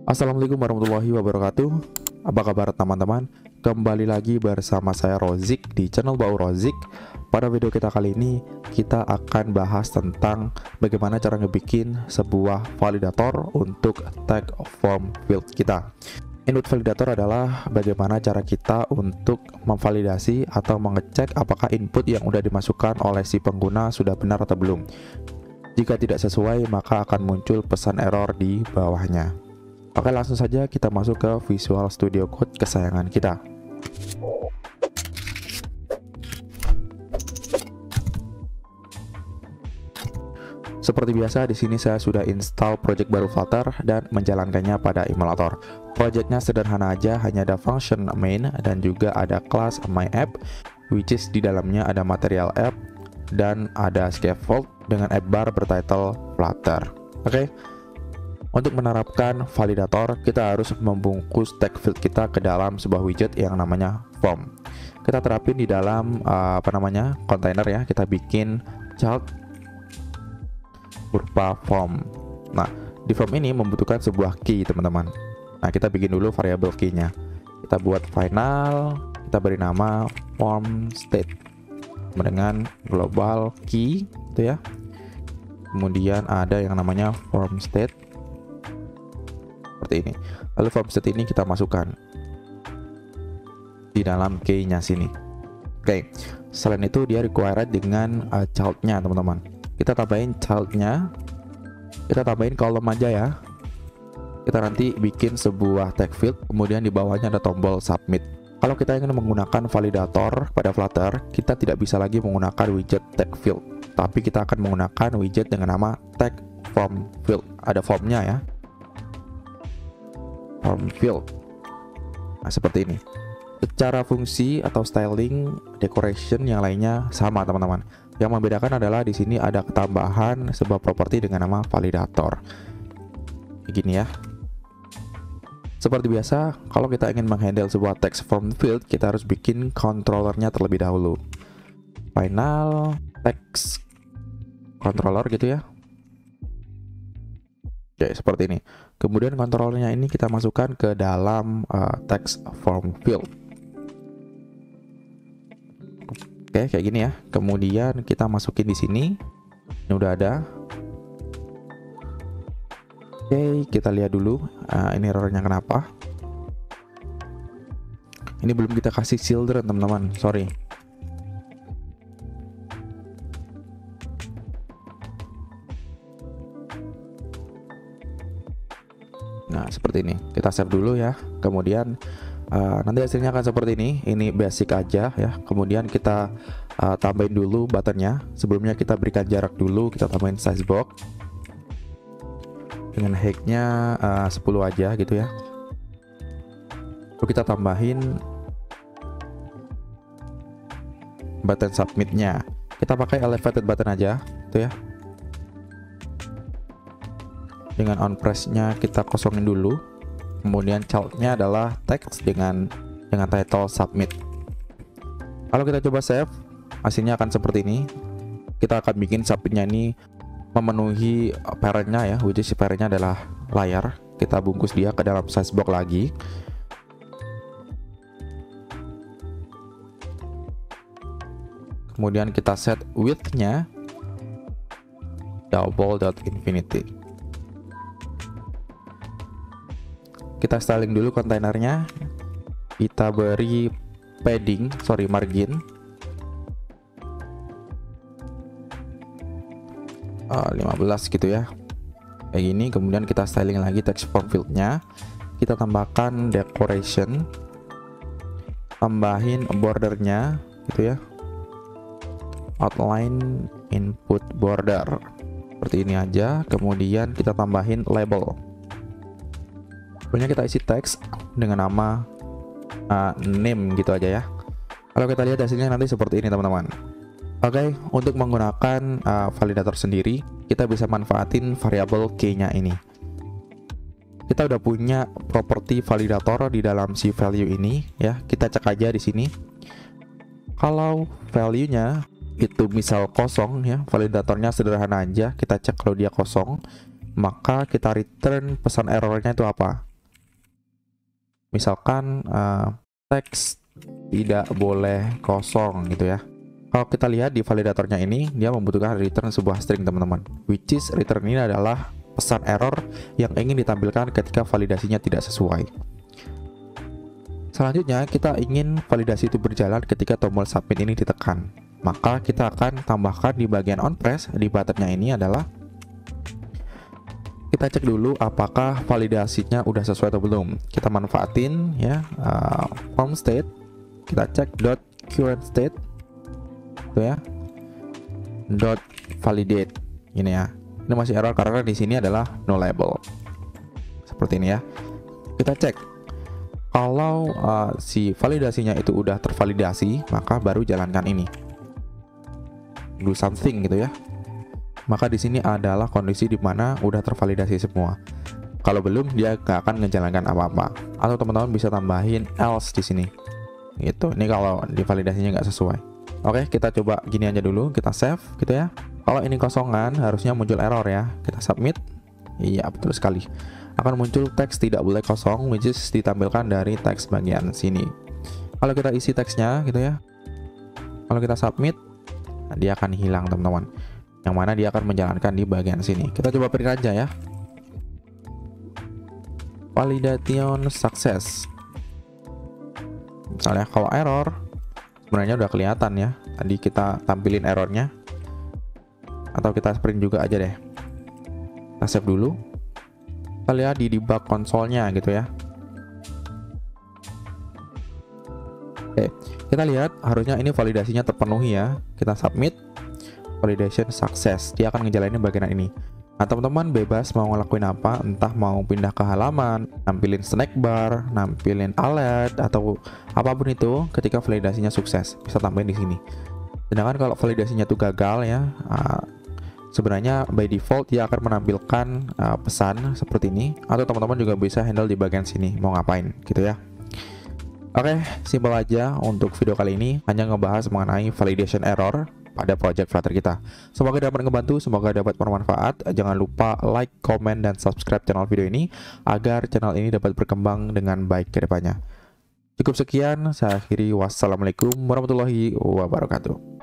Assalamualaikum warahmatullahi wabarakatuh. Apa kabar teman-teman? Kembali lagi bersama saya Rozik di channel Bau Rozik. Pada video kita kali ini kita akan bahas tentang bagaimana cara ngebikin sebuah validator untuk tag form field kita. Input validator adalah bagaimana cara kita untuk memvalidasi atau mengecek apakah input yang sudah dimasukkan oleh si pengguna sudah benar atau belum. Jika tidak sesuai, maka akan muncul pesan error di bawahnya. Oke, langsung saja kita masuk ke Visual Studio Code kesayangan kita. Seperti biasa, di sini saya sudah install project baru Flutter dan menjalankannya pada emulator. Projectnya sederhana aja, hanya ada function main dan juga ada class myApp, which is di dalamnya ada material app dan ada scaffold dengan app bar bertitle Flutter. Oke. Untuk menerapkan validator, kita harus membungkus tag field kita ke dalam sebuah widget yang namanya form. Kita terapin di dalam kontainer ya. Kita bikin child berupa form. Nah, di form ini membutuhkan sebuah key, teman-teman. Nah, kita bikin dulu variabel key-nya. Kita buat final, kita beri nama form state dengan global key, gitu ya. Kemudian ada yang namanya form state seperti ini. Lalu form state ini kita masukkan di dalam key-nya sini. Oke. Selain itu dia required dengan child-nya, teman-teman. Kita tambahin child-nya. Kita tambahin column aja ya. Kita nanti bikin sebuah tag field, kemudian di bawahnya ada tombol submit. Kalau kita ingin menggunakan validator pada Flutter, kita tidak bisa lagi menggunakan widget tag field, tapi kita akan menggunakan widget dengan nama tag form field. Ada formnya ya. Form field. Nah, seperti ini. Secara fungsi atau styling, decoration yang lainnya sama, teman-teman. Yang membedakan adalah di sini ada ketambahan sebuah properti dengan nama validator. Begini ya. Seperti biasa, kalau kita ingin menghandle sebuah text form field, kita harus bikin controllernya terlebih dahulu. Final text controller gitu ya. Oke, seperti ini. Kemudian kontrolnya ini kita masukkan ke dalam text form field. Oke, kayak gini ya. Kemudian kita masukin di sini. Ini udah ada. Oke, kita lihat dulu. Ini errornya kenapa? Ini belum kita kasih children, teman-teman. Sorry. Nah, seperti ini. Kita save dulu ya. Kemudian nanti hasilnya akan seperti ini. Ini basic aja ya. Kemudian kita tambahin dulu buttonnya. Sebelumnya kita berikan jarak dulu. Kita tambahin size box dengan height-nya 10 aja gitu ya. Lalu kita tambahin button submit-nya. Kita pakai elevated button aja, gitu ya. Dengan on press-nya kita kosongin dulu. Kemudian child-nya adalah text dengan title submit. Kalau kita coba save, hasilnya akan seperti ini. Kita akan bikin submit-nya ini memenuhi parent-nya ya, which is parent-nya adalah layar. Kita bungkus dia ke dalam size box lagi. Kemudian kita set width-nya double.infinity. Kita styling dulu kontainernya. Kita beri margin 15 gitu ya. Kayak gini. Kemudian kita styling lagi text form field-nya. Kita tambahkan decoration. Tambahin bordernya gitu ya. Outline input border. Seperti ini aja. Kemudian kita tambahin label. Pokoknya kita isi teks dengan nama name gitu aja ya. Kalau kita lihat hasilnya nanti seperti ini, teman-teman. Oke, untuk menggunakan validator sendiri, kita bisa manfaatin variabel key-nya ini. Kita udah punya properti validator di dalam si value ini ya. Kita cek aja di sini. Kalau value-nya itu misal kosong ya, validatornya sederhana aja, kita cek kalau dia kosong, maka kita return pesan errornya itu apa? Misalkan teks tidak boleh kosong gitu ya. Kalau kita lihat di validatornya ini, dia membutuhkan return sebuah string teman-teman, which is return ini adalah pesan error yang ingin ditampilkan ketika validasinya tidak sesuai. Selanjutnya, kita ingin validasi itu berjalan ketika tombol submit ini ditekan. Maka kita akan tambahkan di bagian on press di buttonnya ini adalah kita cek dulu apakah validasinya udah sesuai atau belum. Kita manfaatin ya form state, kita cek dot current state itu ya, dot validate ini ya. Ini masih error karena di sini adalah no label. Seperti ini ya. Kita cek kalau si validasinya itu udah tervalidasi, maka baru jalankan ini. Do something gitu ya. Maka di sini adalah kondisi di mana udah tervalidasi semua. Kalau belum, dia gak akan ngejalankan apa-apa. Atau teman-teman bisa tambahin else di sini. Gitu. Ini kalau di validasinya nggak sesuai. Oke, kita coba gini aja dulu, kita save gitu ya. Kalau ini kosongan, harusnya muncul error ya. Kita submit. Iya, betul sekali. Akan muncul teks tidak boleh kosong, which is ditampilkan dari teks bagian sini. Kalau kita isi teksnya gitu ya. Kalau kita submit, nah, dia akan hilang teman-teman. Yang mana dia akan menjalankan di bagian sini. Kita coba print aja ya. Validation success. Misalnya kalau error, sebenarnya udah kelihatan ya. Tadi kita tampilin errornya. Atau kita print juga aja deh. Kita save dulu. Kita lihat di debug konsolnya gitu ya. Oke, kita lihat harusnya ini validasinya terpenuhi ya. Kita submit. Validation success. Dia akan ngejalanin bagian ini. Nah, teman-teman bebas mau ngelakuin apa, entah mau pindah ke halaman, nampilin snack bar, nampilin alert, atau apapun itu ketika validasinya sukses, bisa tambahin di sini. Sedangkan kalau validasinya tuh gagal ya, sebenarnya by default dia akan menampilkan pesan seperti ini, atau teman-teman juga bisa handle di bagian sini mau ngapain gitu ya. Oke, simpel aja untuk video kali ini, hanya ngebahas mengenai validation error pada project Flutter kita. Semoga dapat ngebantu, semoga dapat bermanfaat. Jangan lupa like, comment, dan subscribe channel video ini agar channel ini dapat berkembang dengan baik ke depannya. Cukup sekian, saya akhiri. Wassalamualaikum warahmatullahi wabarakatuh.